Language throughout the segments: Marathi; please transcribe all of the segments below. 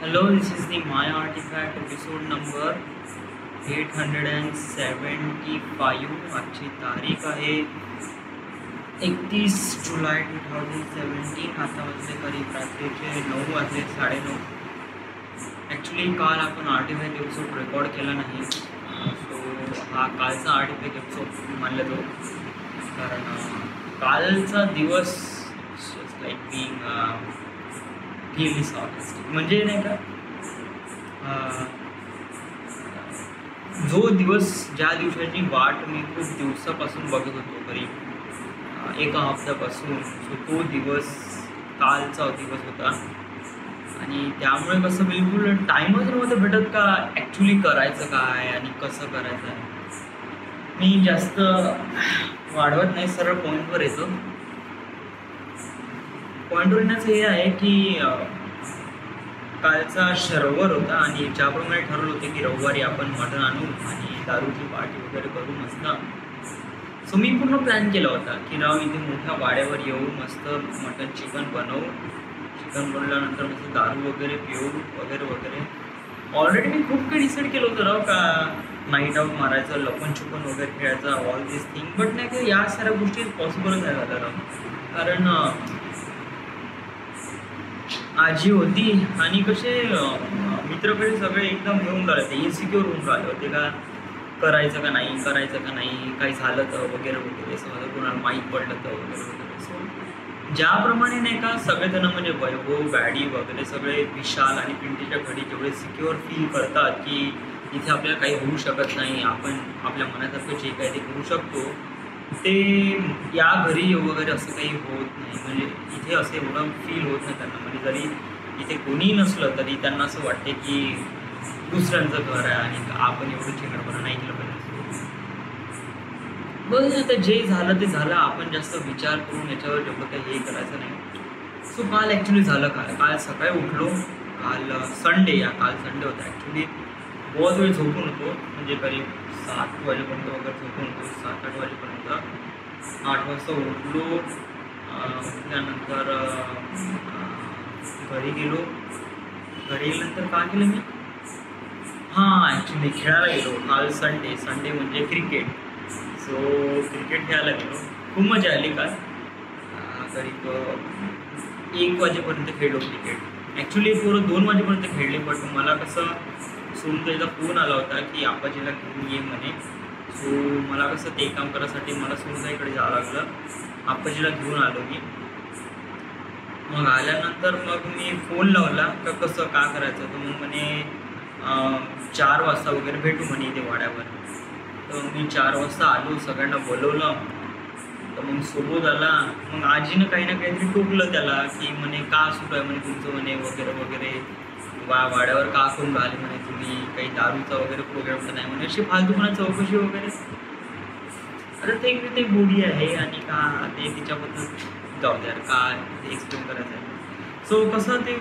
Hello, this is the My Artifact episode number 875. आजची तारीख आहे 31 जुलै 2017. आता वाजले करीब रात्रीचे 9 वाजले 9:30. ॲक्च्युली काल आपण आर्टिफॅक्ट एपिसोड रेकॉर्ड केला नाही, सो हा कालचा आर्टिफॅक्ट एपिसोड मानला जातो. कारण कालचा दिवस लाईक बिंग रिअली सॉर्टिस्टिक, म्हणजे नाही का, जो दिवस ज्या दिवसाची वाट मी खूप दिवसापासून बघत होतो, करीब एका हफ्त्यापासून, सो तो दिवस कालचा दिवस होता. आणि त्यामुळे कसं बिलकुल टाईमच नव्हतं भेटत का ॲक्च्युली करायचं काय आणि कसं करायचं आहे. मी जास्त वाढवत नाही, सरळ पॉईंटवर येतो. पॉईंटवर येण्याचं हे आहे की कालचा शर्वर होता आणि ज्याप्रमाणे ठरवलं होतं की रविवारी आपण मटण आणू आणि दारूची पार्टी वगैरे करू मस्त. सो मी पूर्ण प्लॅन केला होता की राव इथे मोठ्या वाड्यावर येऊ, मस्त मटण चिकन बनवू, चिकन बनवल्यानंतर मस्त दारू वगैरे पिऊ वगैरे वगैरे. ऑलरेडी मी खूप काही डिसाईड केलं होतं राव, का नाईट आऊट मारायचं, लपन छुपन वगैरे खेळायचं, ऑल दिस थिंग. बट नाही का या साऱ्या गोष्टी पॉसिबलच नाही झाल्या राव. कारण आजी होती आणि कसे मित्रकडे सगळे एकदम घेऊन राहिले होते, इन्सिक्युअर होऊन राहिले होते का करायचं का नाही, करायचं का नाही, काही झालं तर वगैरे वगैरे, समजा कोणाला माहीत पडलं तर वगैरे वगैरे. सो ज्याप्रमाणे नाही का सगळेजण म्हणजे वैभव, बॅडी वगैरे सगळे विशाल आणि पिंटीच्या घडी जेवढे सिक्युअर फील करतात की इथे आपल्याला काही होऊ शकत नाही, आपण आपल्या मनासारखं जे काही ते करू शकतो, ते या घरी वगैरे असं काही होत नाही. म्हणजे इथे असं एवढं फील होत नाही त्यांना. म्हणजे जरी इथे कोणीही नसलं तरी त्यांना असं वाटते की दुसऱ्यांचं घर आहे आणि आपण एवढं चिकटपणा नाही केलं पाहिजे. बस आता जे झालं ते झालं, आपण जास्त विचार करून याच्यावर जेवढं काही हे करायचं नाही. सो काल ॲक्च्युली झालं काल सकाळी उठलो. काल संडे होता ॲक्च्युली. बहुत वेळ झोपून होतो, म्हणजे करीब 7 वाजेपर्यंत वगैरे झोपून होतो, 7-8 वाजेपर्यंत. 8 वाजता उठलो. त्यानंतर घरी गेलो. घरी गेल्यानंतर काय केलं मी, ॲक्च्युली खेळायला गेलो. काल संडे म्हणजे क्रिकेट. सो क्रिकेट खेळायला गेलो. खूप मजा आली काल. करीब 1 वाजेपर्यंत खेळलो क्रिकेट. ॲक्च्युली पोरं 2 वाजेपर्यंत खेळले, बट मला कसं सोनताईचा फोन आला होता की आपाजीला घेऊन ये म्हणे. सो मला कसं ते काम करायसाठी मला सोनताईकडे जावं लागलं. आपाजीला घेऊन आलो मी. मग आल्यानंतर मग मी फोन लावला का कसं का करायचं, तर मग म्हणे 4 वाजता वगैरे भेटू म्हणे इथे वाड्यावर. तर मी 4 वाजता आलो, सगळ्यांना बोलवलं. तर मग सोबत आला. मग आजीनं काही ना काहीतरी टोकलं त्याला की म्हणे का सुरू आहे म्हणे तुमचं म्हणे वगैरे वगैरे, वाड्यावर का करून राहिले म्हणे तुम्ही, काही दारूचा वगैरे प्रोग्राम तर नाही म्हणे, अशी फालतूपणा चौकशी वगैरे. अरे ते बोडी आहे आणि का ते तिच्याबद्दल जाऊ द्या काय ते एक्सप्लेन करायचं आहे. सो कसं ते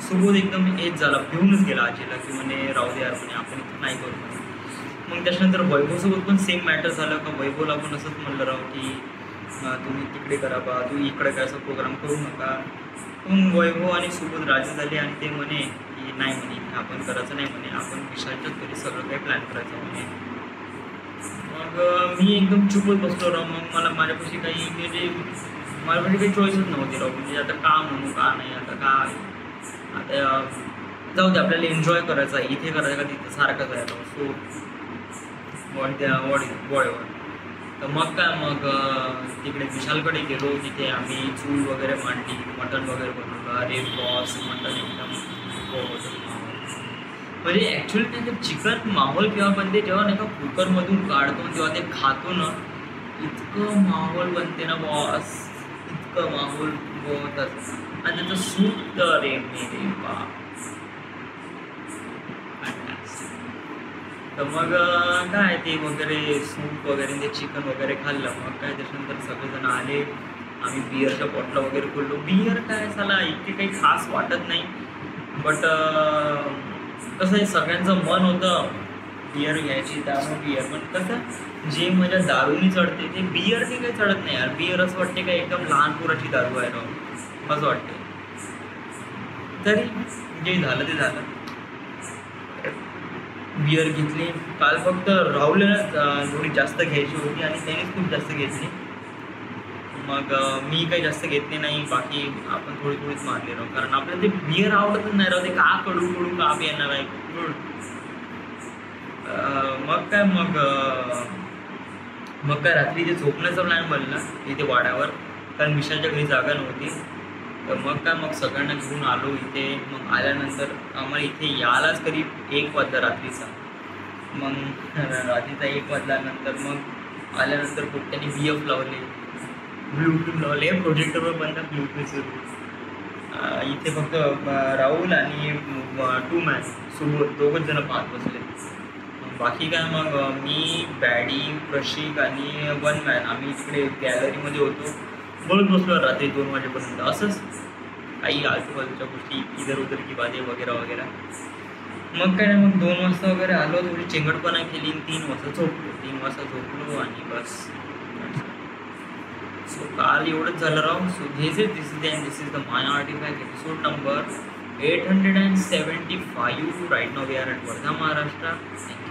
सोबत एकदम हेच झाला, भिवूनच गेला आजीला की म्हणे राहू द्या म्हणे आपण इथं नाही करू म्हणे. मग त्याच्यानंतर वैभवसोबत पण सेम मॅटर झालं का वैभवला पण असंच म्हणलं राव की तुम्ही तिकडे करा बा, तुम्ही इकडे काय असं प्रोग्राम करू नका. मग वैभव आणि सोबत राजी झाले आणि ते म्हणे की नाही म्हणे आपण करायचं नाही म्हणे, आपण विशालच्याच घरी सगळं काही प्लॅन करायचं म्हणे. मग मी एकदम चुपच बसलो राव. मग मला माझ्यापाशी काही म्हणजे माझ्यापाशी काही चॉईसच नव्हती राव. म्हणजे आता का म्हणू का नाही, आता काय, आता जाऊ दे आपल्याला एन्जॉय करायचं आहे, इथे करायचं का तिथं सारखंच आहे राव. सो वॉडेवर. तर मग काय, मग तिकडे विशालकडे गेलो. तिथे आम्ही चूल वगैरे मांडली, मटण वगैरे बनवलं. अरे बॉस मटण एकदम म्हणजे ॲक्च्युली नाही तर चिकन माहोल केव्हा बनते जेव्हा नाही का कुकरमधून काढतो तेव्हा ते खातो ना, इतकं माहोल बनते ना बॉस, इतकं माहोल होतच. आणि त्याचं सूप तर रे मेरे बा. तर मग काय ते वगैरे सूप वगैरे ते चिकन वगैरे खाल्लं. मग काय त्याच्यानंतर सगळेजण आले. आम्ही बिअरच्या बॉटला वगैरे खोललो. बिअर काय झाला इतके काही खास वाटत नाही, बट कसं आहे सगळ्यांचं मन होतं बिअर घ्यायची, त्यामुळे बिअर. पण कसं जे माझ्या दारूनी चढते ते बिअरनी काही चढत नाही यार. बिअर असं वाटते का एकदम लहान पोराची दारू आहे ना, असं वाटते. तरी जे झालं ते झालं. बिअर घेतली काल, फक्त राहुलला थोडी जास्त घ्यायची होती आणि त्यानेच खूप जास्त घेतली. मग मी काही जास्त घेतली नाही, बाकी आपण थोडी थोडीच मारली राहू, कारण आपल्याला ते बिअर आवडतच नाही राहू, ते का कडू कडू का येणार आहे गुड. मग काय रात्री ते झोपण्याचा प्लॅन बनला इथे वाड्यावर, कारण विशालच्या घरी जागा नव्हती. तर मग सगळ्यांना घेऊन आलो इथे. मग आल्यानंतर आम्हाला इथे यायलाच करीब 1 वाजला रात्रीचा. मग रात्रीचा 1 वाजल्यानंतर मग आल्यानंतर पोट्ट्याने BF लावले, ब्लूटूथ लावले, प्रोजेक्टरवर बंद ब्लूटूथ सुरू. इथे फक्त राहुल आणि 2 मॅन सोबत 2 जण पाहत बसले. बाकी काय मग मी, बॅडी, प्रशिक आणि 1 मॅन आम्ही तिकडे गॅलरीमध्ये होतो, बोलत बसलो रात्री 2 वाजेपर्यंत. असंच काही आजूबाजूच्या गोष्टी इधर उधर की बाते वगैरे वगैरे. मग काय नाही, मग 2 वाजता वगैरे आलो, थोडी चेंगटपणा केली, 3 वाजता झोपलो. 3 वाजता झोपलो आणि बस. सो काल एवढंच झालं राव. So this is the my artifact episode number 875. Right now we are at Wardha, Maharashtra. Thank you.